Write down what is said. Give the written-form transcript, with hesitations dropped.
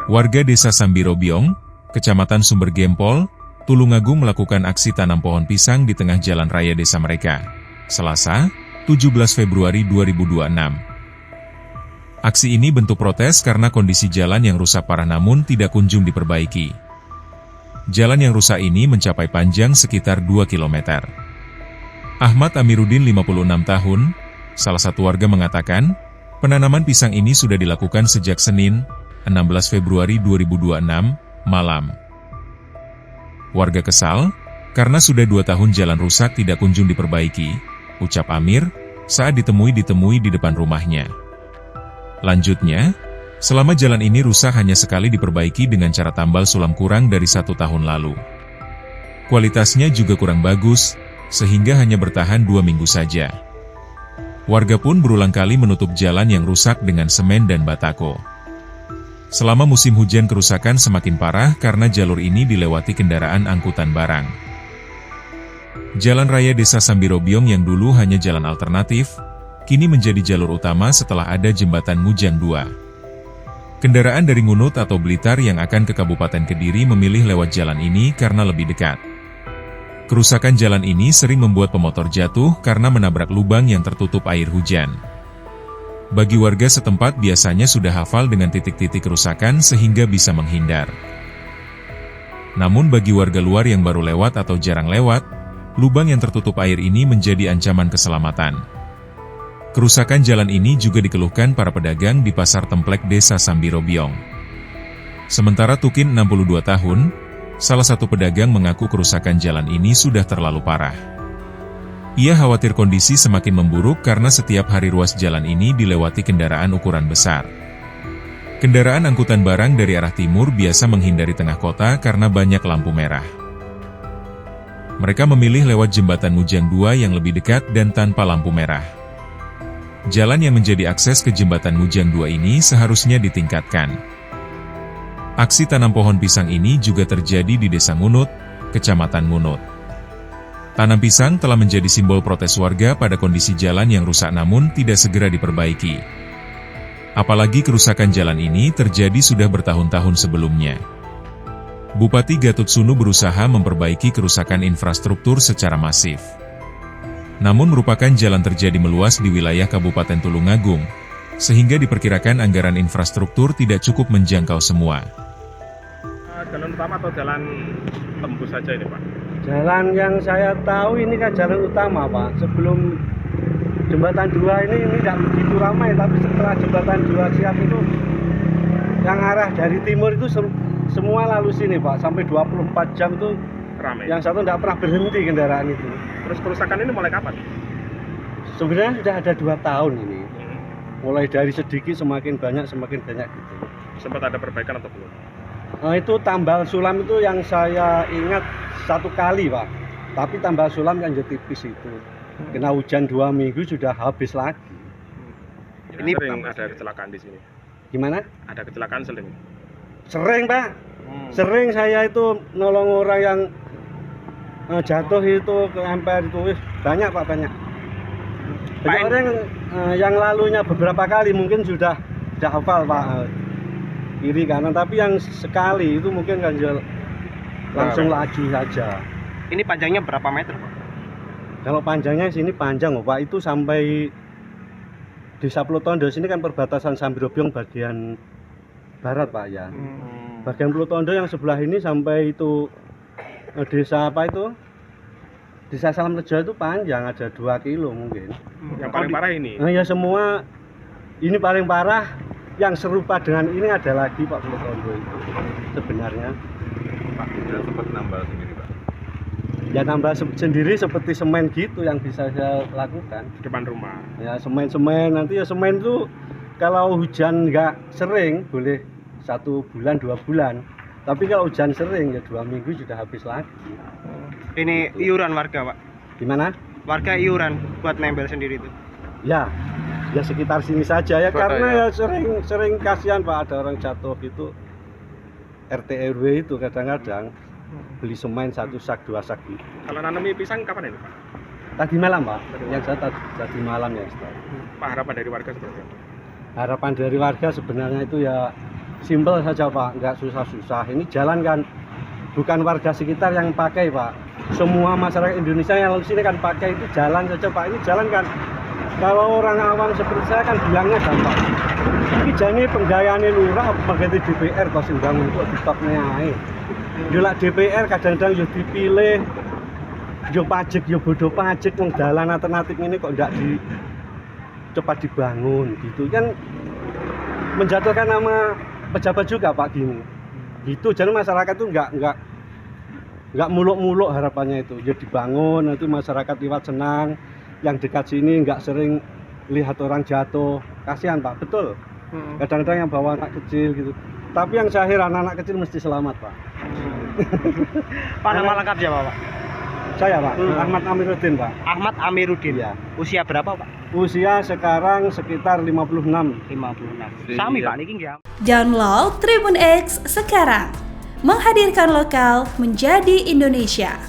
Warga Desa Sambirobiong, Kecamatan Sumber Gempol, Tulungagung melakukan aksi tanam pohon pisang di tengah jalan raya desa mereka, Selasa, 17 Februari 2026. Aksi ini bentuk protes karena kondisi jalan yang rusak parah namun tidak kunjung diperbaiki. Jalan yang rusak ini mencapai panjang sekitar 2 km. Ahmad Amiruddin 56 tahun, salah satu warga mengatakan, penanaman pisang ini sudah dilakukan sejak Senin, 16 Februari 2026, malam. Warga kesal, karena sudah 2 tahun jalan rusak tidak kunjung diperbaiki, ucap Amir, saat ditemui di depan rumahnya. Lanjutnya, selama jalan ini rusak hanya sekali diperbaiki dengan cara tambal sulam kurang dari 1 tahun lalu. Kualitasnya juga kurang bagus, sehingga hanya bertahan 2 minggu saja. Warga pun berulang kali menutup jalan yang rusak dengan semen dan batako. Selama musim hujan kerusakan semakin parah karena jalur ini dilewati kendaraan angkutan barang. Jalan raya Desa Sambirobiong yang dulu hanya jalan alternatif, kini menjadi jalur utama setelah ada jembatan Mujang 2. Kendaraan dari Ngunut atau Blitar yang akan ke Kabupaten Kediri memilih lewat jalan ini karena lebih dekat. Kerusakan jalan ini sering membuat pemotor jatuh karena menabrak lubang yang tertutup air hujan. Bagi warga setempat biasanya sudah hafal dengan titik-titik kerusakan sehingga bisa menghindar. Namun bagi warga luar yang baru lewat atau jarang lewat, lubang yang tertutup air ini menjadi ancaman keselamatan. Kerusakan jalan ini juga dikeluhkan para pedagang di Pasar Templek Desa Sambirobiong. Sementara Tukin 62 tahun, salah satu pedagang mengaku kerusakan jalan ini sudah terlalu parah. Ia khawatir kondisi semakin memburuk karena setiap hari ruas jalan ini dilewati kendaraan ukuran besar. Kendaraan angkutan barang dari arah timur biasa menghindari tengah kota karena banyak lampu merah. Mereka memilih lewat jembatan Mujang 2 yang lebih dekat dan tanpa lampu merah. Jalan yang menjadi akses ke jembatan Mujang 2 ini seharusnya ditingkatkan. Aksi tanam pohon pisang ini juga terjadi di Desa Ngunut, Kecamatan Ngunut. Tanam pisang telah menjadi simbol protes warga pada kondisi jalan yang rusak namun tidak segera diperbaiki. Apalagi kerusakan jalan ini terjadi sudah bertahun-tahun sebelumnya. Bupati Gatutsunu berusaha memperbaiki kerusakan infrastruktur secara masif. Namun merupakan jalan terjadi meluas di wilayah Kabupaten Tulungagung, sehingga diperkirakan anggaran infrastruktur tidak cukup menjangkau semua. Jalan utama atau jalan tembus saja ini, Pak? Jalan yang saya tahu ini kan jalan utama, Pak. Sebelum jembatan 2 ini tidak begitu ramai, tapi setelah jembatan 2 siap itu yang arah dari timur itu semua lalu sini, Pak. Sampai 24 jam itu Ramai. yang satu tidak pernah berhenti kendaraan itu. Terus kerusakan ini mulai kapan? Sebenarnya sudah ada 2 tahun ini. Mulai dari sedikit semakin banyak gitu. Sempat ada perbaikan atau belum? Nah, itu tambal sulam itu yang saya ingat 1 kali, Pak. Tapi tambal sulam yang tipis itu. Kena hujan 2 minggu sudah habis lagi. Ini sering ada kecelakaan di sini. Gimana? Ada kecelakaan sering. Sering, Pak. Sering saya itu nolong orang yang jatuh itu ke emper itu. Banyak, Pak, banyak. Banyak orang yang lalunya beberapa kali mungkin sudah hafal, Pak. Kiri kanan, tapi yang sekali itu mungkin kan langsung laju saja. Ini panjangnya berapa meter, Pak? Kalau panjangnya sini panjang, Pak, itu sampai Desa Plutondo sini kan perbatasan Sambirobiong bagian barat, Pak, ya. Bagian Plutondo yang sebelah ini sampai itu desa apa itu? Desa Salam Rejo itu panjang, ada 2 kilo mungkin. Yang paling parah ini? Nah, ya semua ini paling parah. Yang serupa dengan ini ada lagi, Pak, Plutondo itu sebenarnya. Pak, tidak sempat nambah sendiri, Pak? Ya nambah sendiri seperti semen gitu yang bisa saya lakukan. Di depan rumah? Ya semen, nanti ya semen itu kalau hujan nggak sering boleh 1 bulan 2 bulan. Tapi kalau hujan sering ya 2 minggu sudah habis lagi. Ini iuran warga, Pak? Gimana? Warga iuran buat nempel sendiri itu? Ya sekitar sini saja ya, karena ya sering kasihan, Pak, ada orang jatuh gitu. RT RW itu kadang-kadang beli semen 1 sak 2 sak gitu. Kalau nanami pisang kapan ini, Pak? Tadi malam, Pak. Yang saya tadi malam ya. Pak, harapan dari warga seperti apa? Harapan dari warga sebenarnya itu ya simpel saja Pak, nggak susah-susah. Ini jalan kan bukan warga sekitar yang pakai Pak, semua masyarakat Indonesia yang lalu sini kan pakai, itu jalan saja Pak. Ini jalan kan kalau orang awam seperti saya kan bilangnya gampang. Ini jadi penggayaan lurah pengganti DPR kok sindang untuk ditoknya ae. Yo lak DPR kadang-kadang yo dipilih, yo pajak yo bodoh pajak, wong dalan alternatif ini kok ndak cepat dibangun gitu kan, menjatuhkan nama pejabat juga Pak gini. Gitu jadi masyarakat tuh nggak muluk-muluk harapannya itu. Ya dibangun nanti masyarakat lewat senang, yang dekat sini nggak sering lihat orang jatuh. Kasihan Pak, betul. Kadang-kadang yang bawa anak kecil gitu. Tapi yang saya heran anak kecil mesti selamat Pak. Pak, nama lengkap siapa Pak? Saya Pak, Ahmad Amiruddin Pak. Ahmad Amiruddin. Ya. Usia berapa Pak? Usia sekarang sekitar 56. 56. Sami Pak niki nggih. Download Tribun X sekarang. Menghadirkan lokal menjadi Indonesia.